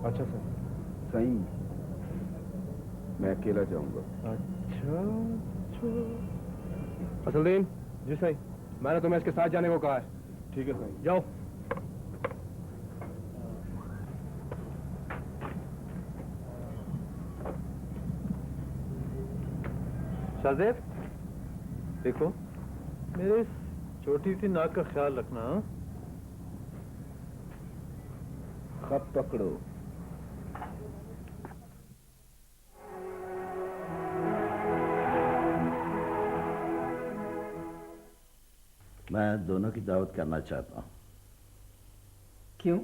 अच्छा सर। सही, मैं अकेला जाऊंगा। अच्छा अच्छा। असलदीन। जी सही। मैंने तुम्हें इसके साथ जाने को कहा है। ठीक है सही, जाओ। शाहजेब, देखो मेरे इस छोटी सी नाक का ख्याल रखना। खत पकड़ो। मैं दोनों की दावत करना चाहता हूं। क्यों?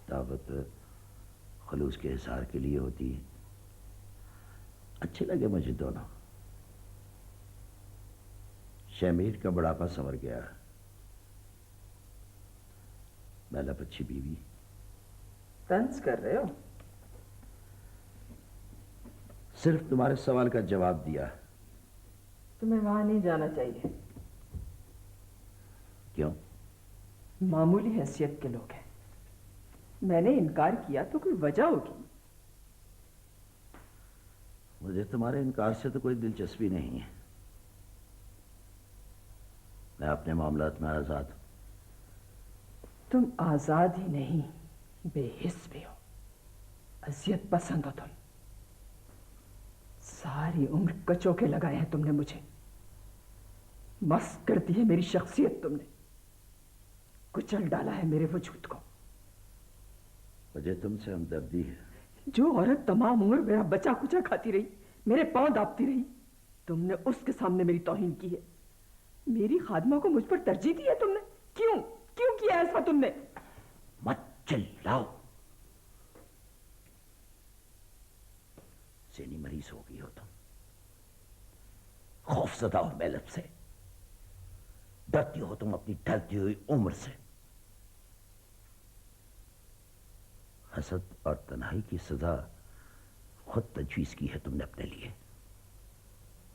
दावत खलूस के हिसार के लिए होती है। अच्छे लगे मुझे दोनों। शमीर का बुढ़ापा संवर गया, मैला अच्छी बीवी। तंज कर रहे हो? सिर्फ तुम्हारे सवाल का जवाब दिया। तुम्हें वहां नहीं जाना चाहिए। क्यों? मामूली हैसियत के लोग हैं। मैंने इनकार किया तो कोई वजह होगी। मुझे तुम्हारे इनकार से तो कोई दिलचस्पी नहीं है। मैं अपने मामलात में आजाद हूं। तुम आजाद ही नहीं, बेहिस भी हो। अजियत पसंद हो तुम। सारी उम्र कचोके लगाए हैं तुमने मुझे। मस्त कर दी है मेरी शख्सियत तुमने। कुचल डाला है मेरे वजूद को। मुझे तुमसे हमदर्दी है। जो औरत तमाम उम्र मेरा बचा कुचा खाती रही, मेरे पांव दाबती रही, तुमने उसके सामने मेरी तौहीन की है। मेरी खादमा को मुझ पर तरजीह दी है तुमने। क्यों क्यों किया ऐसा तुमने? मत चिल्लाओ। सेनी मरीज हो गई हो तुम। खौफजदा और मेलत से डरती हो तुम अपनी ढलती हुई उम्र से। हसद और तन्हाई की सजा खुद तजवीज की है तुमने अपने लिए।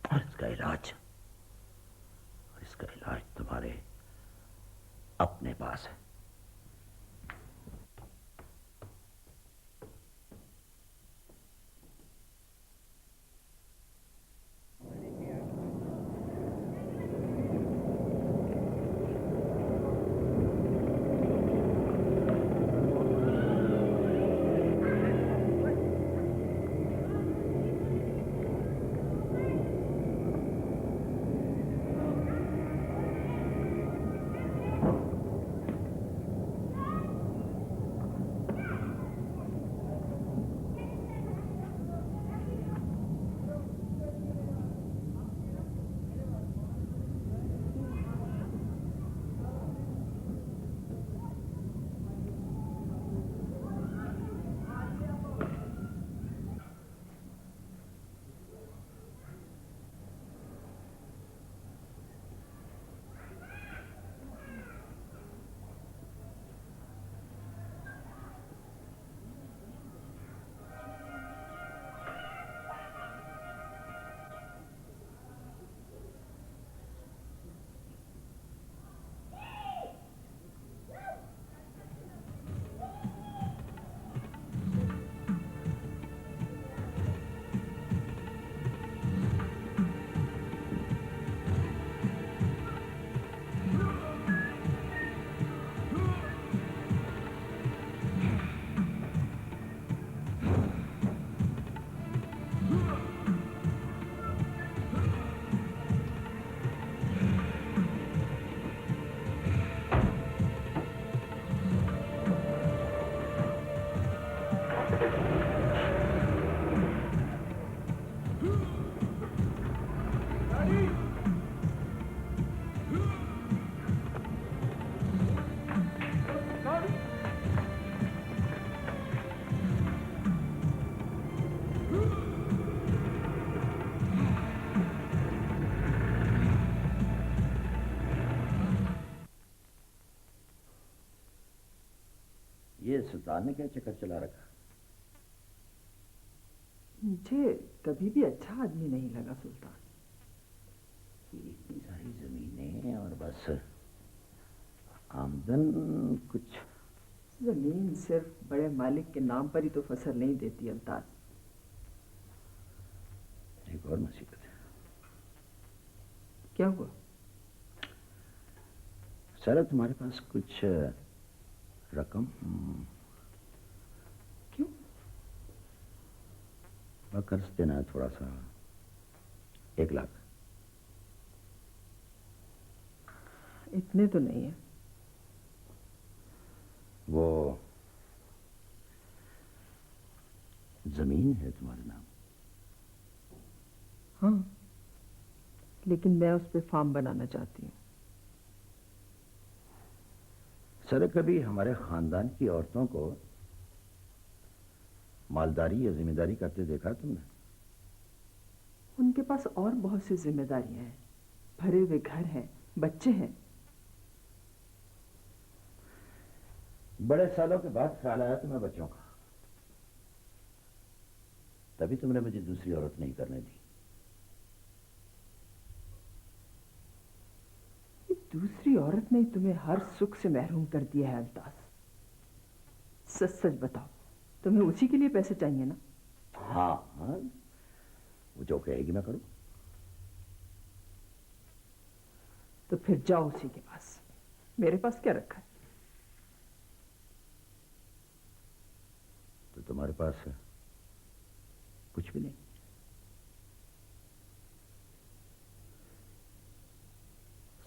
और इसका इलाज तुम्हारे अपने पास है। ये सुल्तान ने क्या चक्कर चला रखा? मुझे कभी भी अच्छा आदमी नहीं लगा सुल्तान। इतनी सारी जमीनें और बस आमदन कुछ जमीन सिर्फ बड़े मालिक के नाम पर ही तो फसल नहीं देती अल्ताज। एक और मुसीबत है। क्या हुआ? सारा तुम्हारे पास कुछ रकम? क्यों? कर्ज देना है थोड़ा सा, 1 लाख। इतने तो नहीं है। वो जमीन है तुम्हारे नाम? हाँ, लेकिन मैं उस पर फार्म बनाना चाहती हूँ। सर, कभी हमारे खानदान की औरतों को मालदारी या जिम्मेदारी करते देखा तुमने? उनके पास और बहुत सी जिम्मेदारियां हैं, भरे हुए घर हैं, बच्चे हैं। बड़े सालों के बाद ख्याल आया तुम्हें बच्चों का, तभी तुमने मुझे दूसरी औरत नहीं करने दी। ये दूसरी औरत ने तुम्हें हर सुख से महरूम कर दिया है अल्ताज। सच सच बताओ, तुम्हें उसी के लिए पैसे चाहिए ना? हाँ हाँ, वो जो कहेगी मैं करूं। तो फिर जाओ उसी के पास। मेरे पास क्या रखा है? तो तुम्हारे पास कुछ भी नहीं?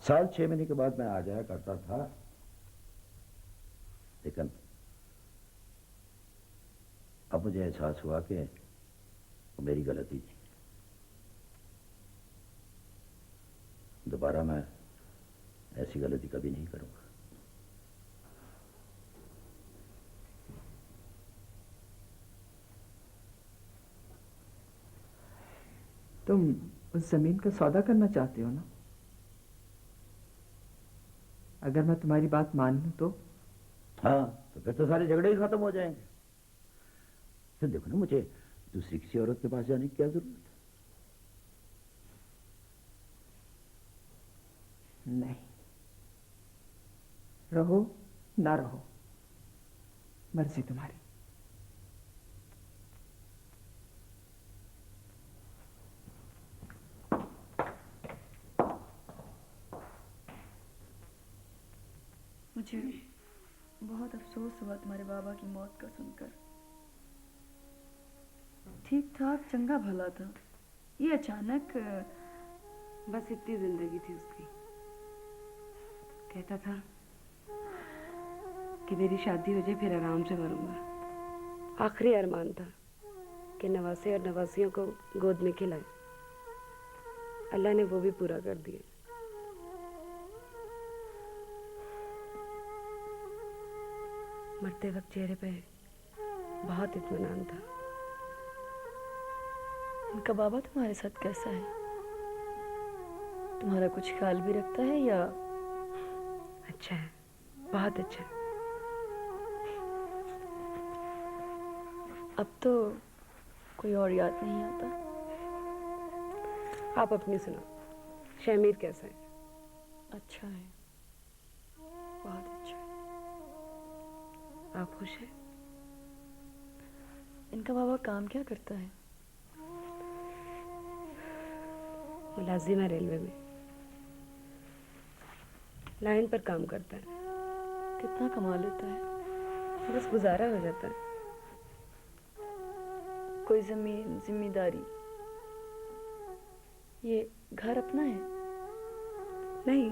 साल 6 महीने के बाद मैं आ जाया करता था, लेकिन अब मुझे एहसास हुआ कि वो मेरी गलती थी। दोबारा मैं ऐसी गलती कभी नहीं करूंगा। तुम उस जमीन का सौदा करना चाहते हो ना? अगर मैं तुम्हारी बात मान लूं तो? हाँ, तो फिर तो सारे झगड़े ही खत्म हो जाएंगे। फिर देखो ना, मुझे दूसरी किसी औरत के पास जाने की क्या जरूरत है? नहीं, रहो ना रहो, मर्जी तुम्हारी। मुझे बहुत अफसोस हुआ तुम्हारे बाबा की मौत का सुनकर। ठीक ठाक चंगा भला था, ये अचानक। बस इतनी जिंदगी थी उसकी। कहता था कि मेरी शादी हो जाए फिर आराम से मरूंगा। आखिरी अरमान था कि नवासे और नवासियों को गोद में खिलाए। अल्लाह ने वो भी पूरा कर दिया। मरते वक्त चेहरे पे बहुत इत्मीनान था। उनका बाबा तुम्हारे साथ कैसा है? तुम्हारा कुछ ख्याल भी रखता है या? अच्छा है, बहुत अच्छा है। अब तो कोई और याद नहीं आता। आप अपनी सुनाओ, शमीर कैसा है? अच्छा है, बहुत अच्छा है। आप खुश हैं? इनका बाबा काम क्या करता है? मुलाजिम है रेलवे में, लाइन पर काम करता है। कितना कमा लेता है? बस गुजारा हो जाता है। कोई जमीन, जिम्मेदारी? ये घर अपना है? नहीं।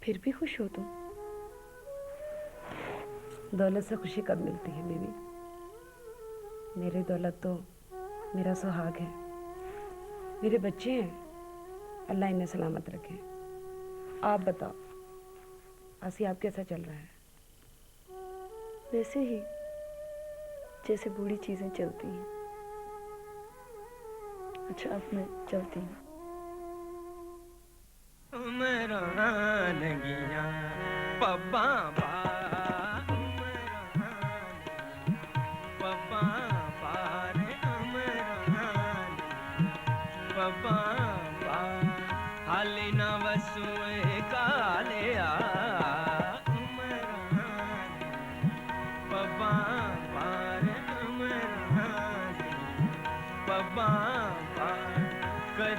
फिर भी खुश हो तुम? दौलत से खुशी कब मिलती है बीवी? मेरी दौलत तो मेरा सुहाग है। मेरे बच्चे हैं, अल्लाह इन्हें सलामत रखे। आप बताओ, आसियाब कैसा चल रहा है? वैसे ही जैसे बूढ़ी चीजें चलती हैं। अच्छा, अब मैं चलती हूँ। हाली ना वसुए काले आ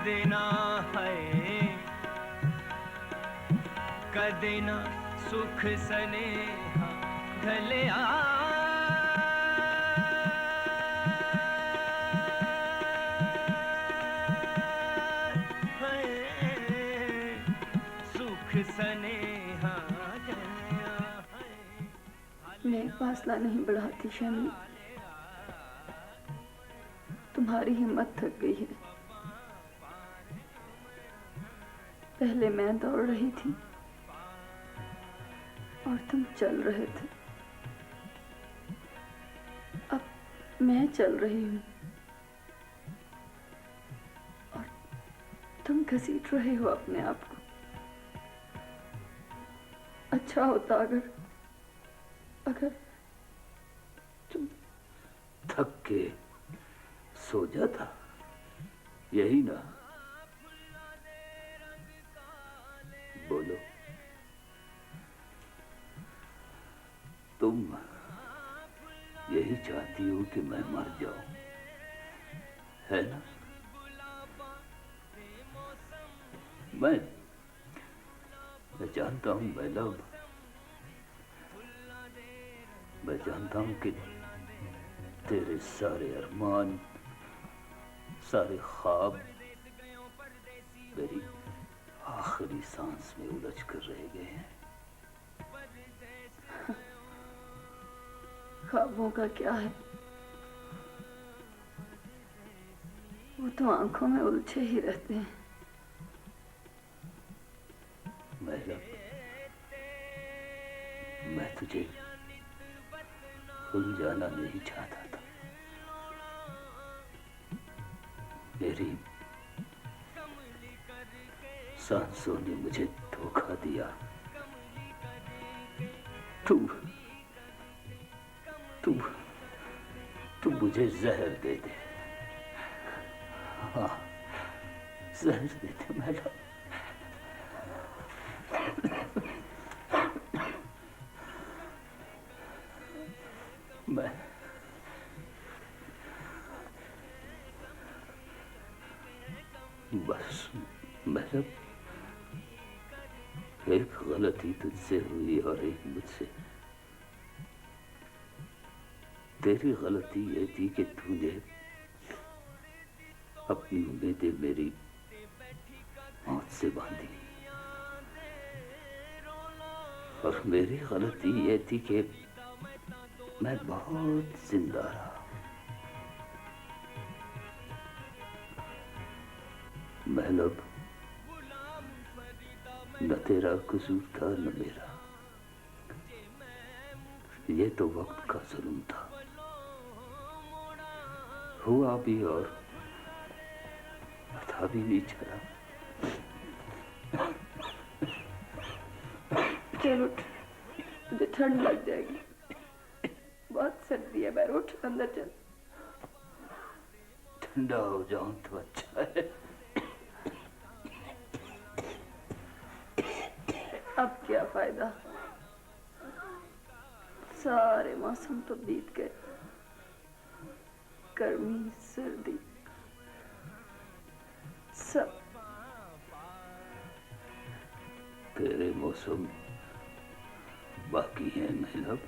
कदे ना है कदे ना सुख सनेहा ढलिया सुख सनेहा ढलिया मैं फासला नहीं बढ़ाती शमी, तुम्हारी हिम्मत थक गई है। पहले मैं दौड़ रही थी और तुम चल रहे थे, अब मैं चल रही हूँ और तुम घसीट रहे हो अपने आप को। अच्छा होता अगर तुम थक के सो जाता, यही ना? बोलो, तुम यही चाहती हो कि मैं मर जाऊं, है ना? मैं जानता हूं मैलम, मैं जानता हूं कि तेरे सारे अरमान, सारे ख्वाब मेरी आखिरी सांस में उलझ कर रह गए हैं। ख्वाबों का क्या है, वो तो आंखों में उलझे ही रहते हैं। मैं तुझे उलझाना नहीं चाहता था। मेरी सांसों ने मुझे धोखा दिया। तू मुझे जहर दे दे। हाँ, जहर दे दे मैडम। बस मैडम, एक गलती तुझसे हुई और एक मुझसे। तेरी गलती ये थी कि तूने अपनी उम्मीदें मेरी मौत से बांधी, और मेरी गलती ये थी कि मैं बहुत जिंदा रहा। महलब, न तेरा कसूर था न मेरा, ये तो वक्त का जुल्म था। हुआ भी और पता भी नहीं चला। चल उठ, तुझे ठंड लग जाएगी, बहुत सर्दी है। मैं उठ, अंदर चल। ठंडा हो जाऊं तो अच्छा है। अब क्या फायदा, सारे मौसम तो बीत गए। गर्मी सर्दी सब। तेरे मौसम बाकी हैं महलब।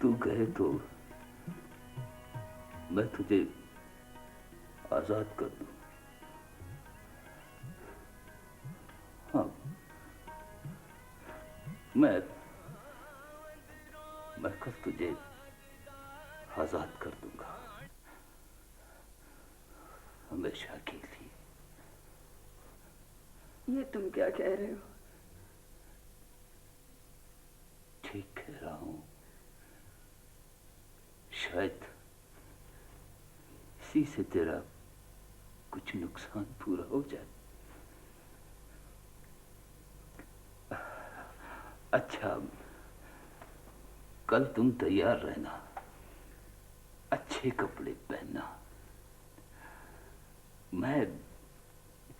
तू कहे तो मैं तुझे आजाद कर दूं। हाँ, मैं कल तुझे आजाद कर दूंगा, हमेशा के लिए। ये तुम क्या कह रहे हो? ठीक कह रहा हूं। शायद इसी से तेरा कुछ नुकसान पूरा हो जाए। अच्छा, कल तुम तैयार रहना, अच्छे कपड़े पहनना। मैं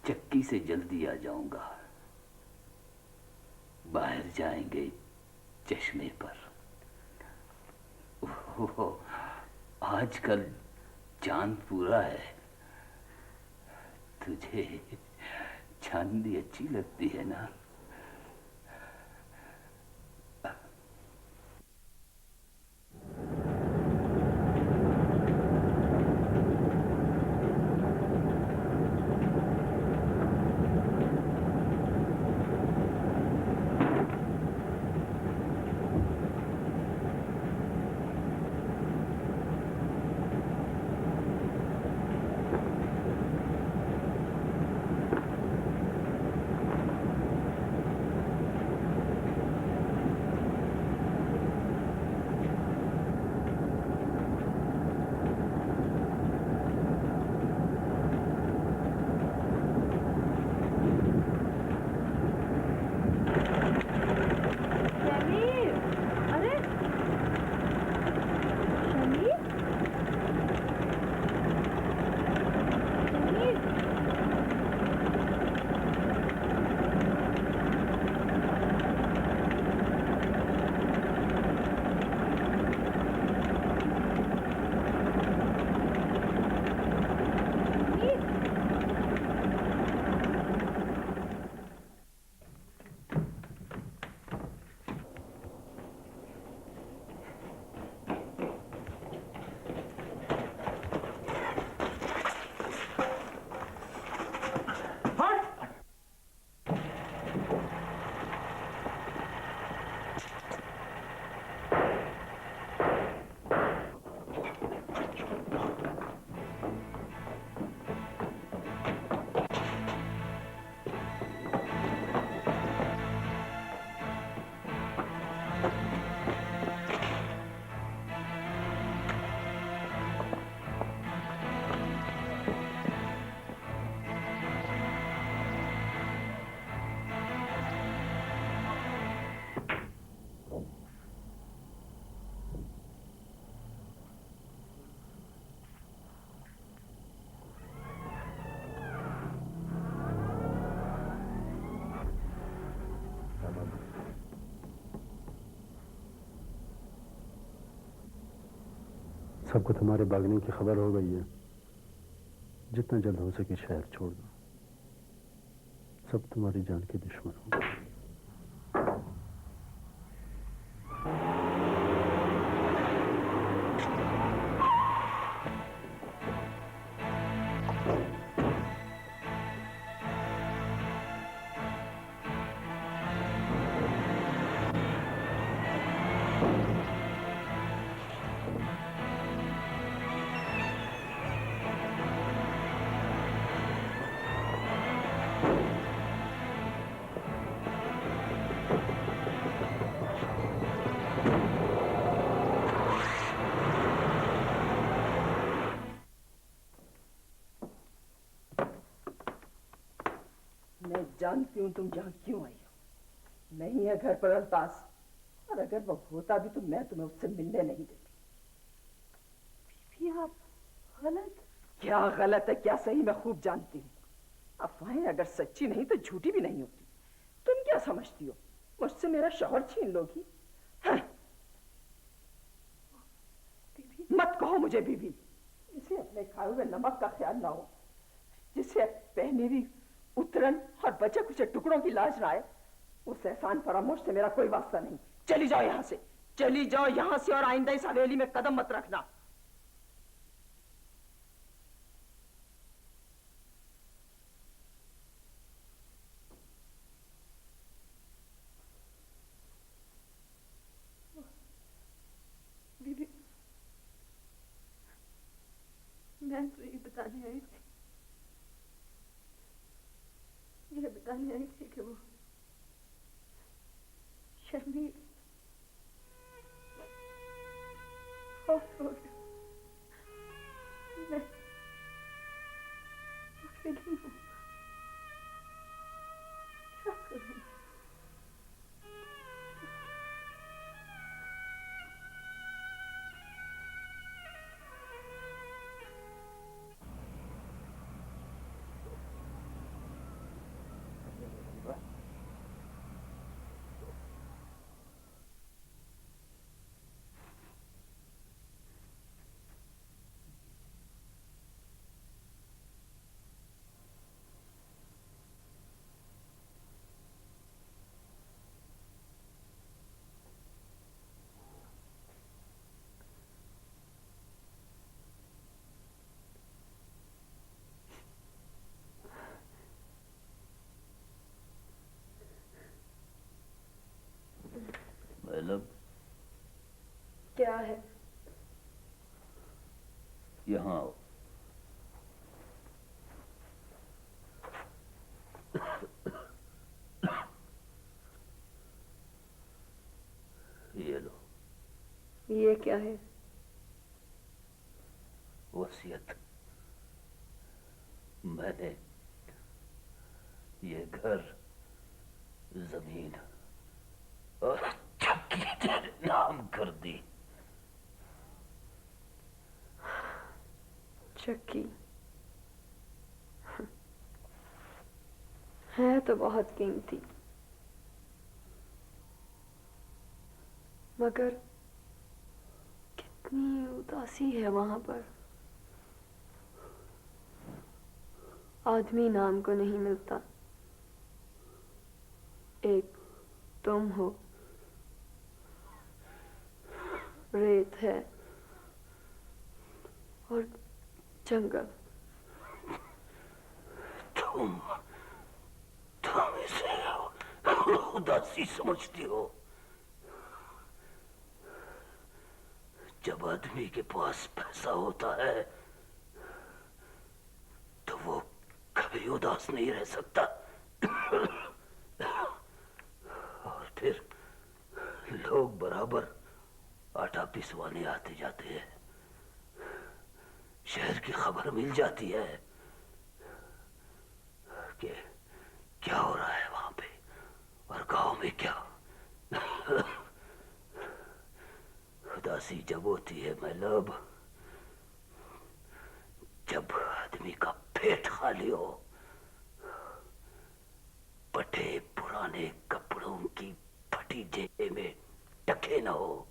चक्की से जल्दी आ जाऊंगा। बाहर जाएंगे चश्मे पर। आजकल चांद पूरा है। तुझे चांदी अच्छी लगती है ना? सबको तुम्हारे भागने की खबर हो गई है। जितना जल्द हो सके शहर छोड़ दो। सब तुम्हारी जान के दुश्मन होंगे। मैं जानती हूँ तुम यहाँ क्यों आई हो। नहीं है घर पर अल्तास, और अगर वो होता भी तो मैं तुम्हें उससे मिलने नहीं देती। बीबी आप गलत। क्या गलत है क्या सही मैं खूब जानती हूँ। अफवाहें अगर सच्ची नहीं तो झूठी भी नहीं होती। तुम क्या समझती हो मुझसे मेरा शौहर छीन लोगी? हाँ। मत कहो मुझे बीबी, जिसे अपने खाए हुए नमक का ख्याल ना हो, जिसे पहनी हुई उतरन और बचे कुछ टुकड़ों की लाज ना आए, उस एहसान फरामोश से मेरा कोई वास्ता नहीं। चली जाओ यहाँ से, चली जाओ यहाँ से, और आइंदा इस हवेली में कदम मत रखना। बीबी, मैं तो ये बताने आई थी, ये बताने आई थी कि वो शर्मील बहुत हो गया। मैं अकेली हूँ, क्या करूँ? तलब क्या है? यहाँ आओ। ये लो। ये क्या है? वसीयत। मैंने ये घर, जमीन और चक्की तेरे नाम कर दी। चक्की है तो बहुत कीमती, मगर कितनी उदासी है वहां पर। आदमी नाम को नहीं मिलता। एक तुम हो, रेत है और जंगल। तुम इसे उदासी समझती हो? जब आदमी के पास पैसा होता है तो वो कभी उदास नहीं रह सकता। और फिर लोग बराबर आटा पिसवाने आते जाते हैं। शहर की खबर मिल जाती है कि क्या हो रहा है वहां पे और गांव में क्या। उदासी जब होती है मैलब, जब आदमी का पेट खाली हो, फटे पुराने कपड़ों की फटी जेब में टके न हो,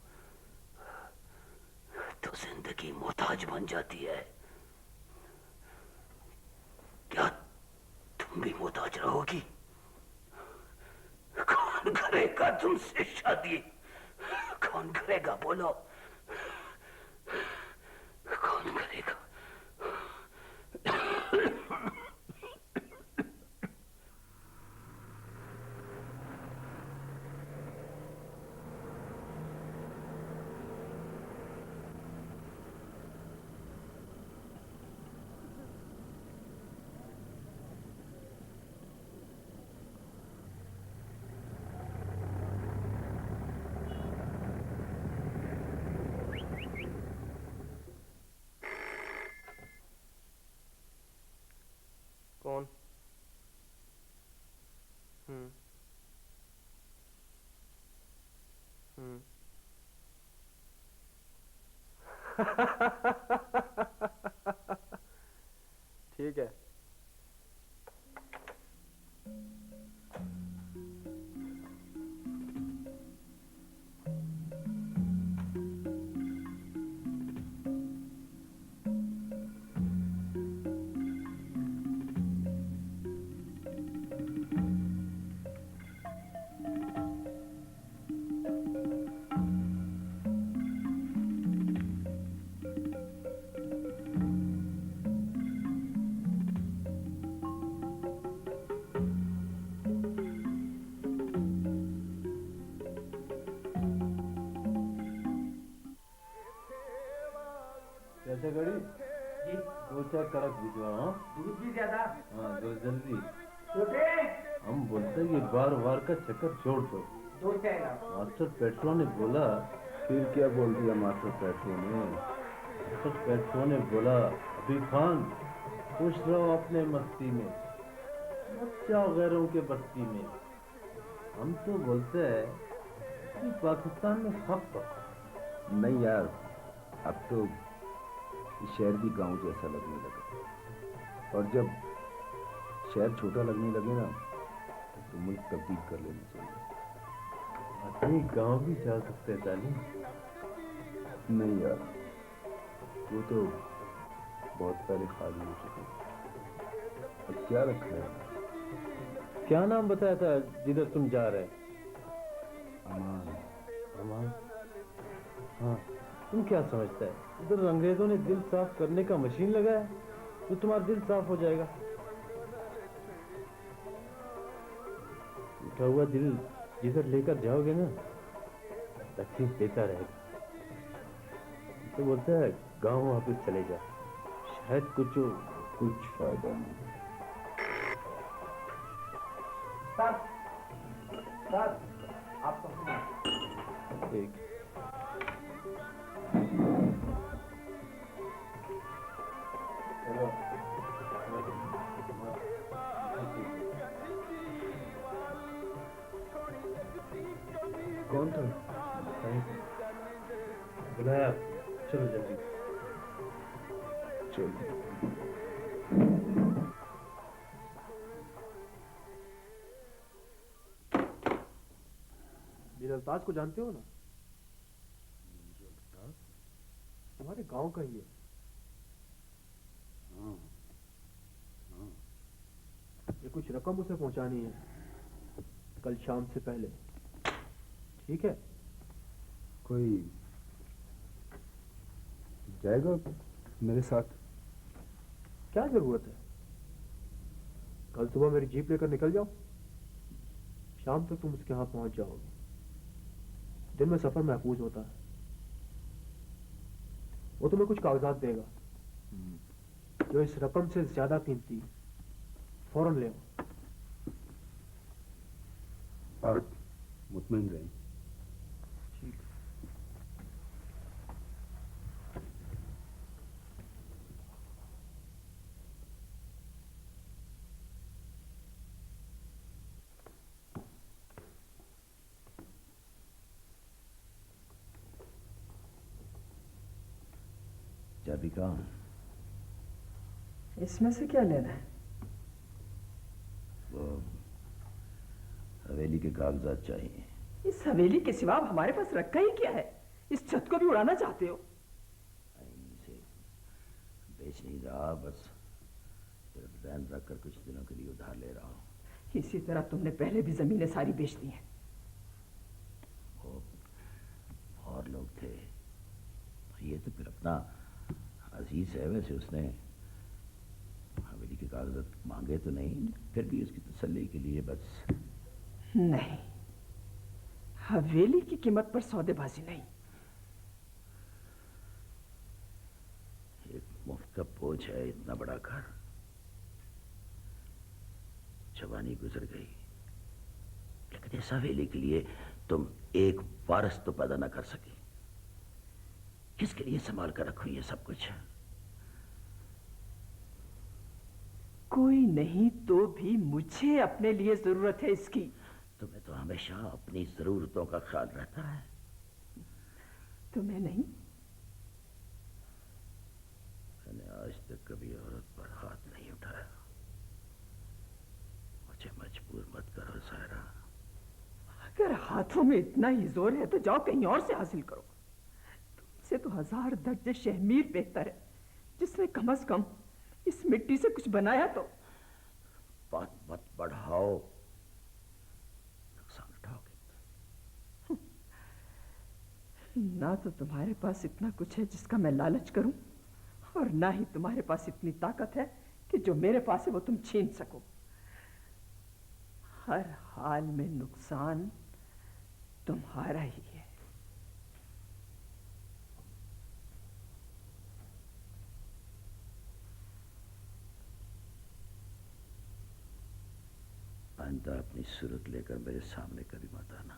तो जिंदगी मोहताज बन जाती है। क्या तुम भी मोहताज रहोगी? कौन करेगा तुमसे शादी? कौन करेगा बोलो? कौन करेगा? कौन? ठीक है। कैसे गड़ी जी? दो चार कड़क भिजवाओ। दूध भी ज्यादा? हाँ दो जल्दी। छोटे हम बोलते कि बार बार का चक्कर छोड़ दो। दो चाय मास्टर पेट्रो ने बोला। फिर क्या बोल दिया मास्टर पेट्रो ने? मास्टर पेट्रो ने बोला, अभी खान खुश रहो अपने मस्ती में, मत जाओ गैरों के बस्ती में। हम तो बोलते हैं कि पाकिस्तान में हक तो नहीं यार, अब तो शहर भी गांव जैसा लगने लगा, और जब शहर छोटा लगने लगे ना तो मुल्क तब्दील कर लेना चाहिए। आदमी गांव भी जा सकते हैं तालीम। नहीं यार, वो तो बहुत पहले खाली हो चुके। अब क्या रखा है? क्या नाम बताया था जिधर तुम जा रहे? अमान। अमान? हाँ, तुम क्या समझता है उधर अंग्रेजों ने दिल साफ करने का मशीन लगाया तो तुम्हारा दिल साफ हो जाएगा? उठा हुआ दिल जिधर लेकर जाओगे ना तकलीफ देता रहेगा। तो बोलता है गांव वापस चले जा, शायद कुछ फायदा नहीं। एक कौन था? बुलाया, चलो जल्दी। चलो। मीरअल्ताज को जानते हो ना? तुम्हारे गांव का ही है। हाँ, हाँ। ये कुछ रकम उसे पहुंचानी है कल शाम से पहले, ठीक है? कोई जाएगा मेरे साथ? क्या जरूरत है? कल सुबह मेरी जीप लेकर निकल जाओ, शाम तक तुम उसके हाथ पहुंच जाओगे। दिन में सफर महफूज होता है। वो तुम्हें कुछ कागजात देगा जो इस रकम से ज्यादा कीमती है। फौरन ले आओ। आप मुतमईन रहें। ठीक है। चाबी कहाँ? इसमें से क्या लेना है? वो हवेली के कागजात चाहिए। इस हवेली के सिवा अब हमारे पास रखा ही क्या है? इस छत को भी उड़ाना चाहते हो? इसे बेच नहीं रहा, बस सिर्फ रहन रख कर कुछ दिनों के लिए उधार ले रहा हूँ। इसी तरह तुमने पहले भी जमीनें सारी बेच दी हैं। वो और लोग थे, ये तो फिर अपना अजीज है। वैसे उसने हवेली के कागजात मांगे तो नहीं, फिर भी उसकी तसल्ली के लिए बस। नहीं, हवेली की कीमत पर सौदेबाजी नहीं। एक मुफ्त का बोझ है इतना बड़ा घर। जवानी गुजर गई, लेकिन इस हवेली के लिए तुम एक वारस तो पैदा ना कर सके। किसके लिए संभाल कर रखो ये सब कुछ? कोई नहीं तो भी मुझे अपने लिए जरूरत है इसकी। तुम्हें तो हमेशा अपनी जरूरतों का ख्याल रहता है। तुम्हें नहीं? मैंने आज तक कभी औरत पर हाथ नहीं उठाया। मुझे मजबूर मत करो सायरा। अगर हाथों में इतना ही जोर है तो जाओ कहीं और से हासिल करो। तुमसे तो 1000 दर्जे शहमीर बेहतर है, जिसने कम से कम इस मिट्टी से कुछ बनाया तो। बात मत बढ़ाओ, नुकसान उठाओगे। ना तो तुम्हारे पास इतना कुछ है जिसका मैं लालच करूं, और ना ही तुम्हारे पास इतनी ताकत है कि जो मेरे पास है वो तुम छीन सको। हर हाल में नुकसान तुम्हारा ही है। आइंदा अपनी सूरत लेकर मेरे सामने कभी मत आना।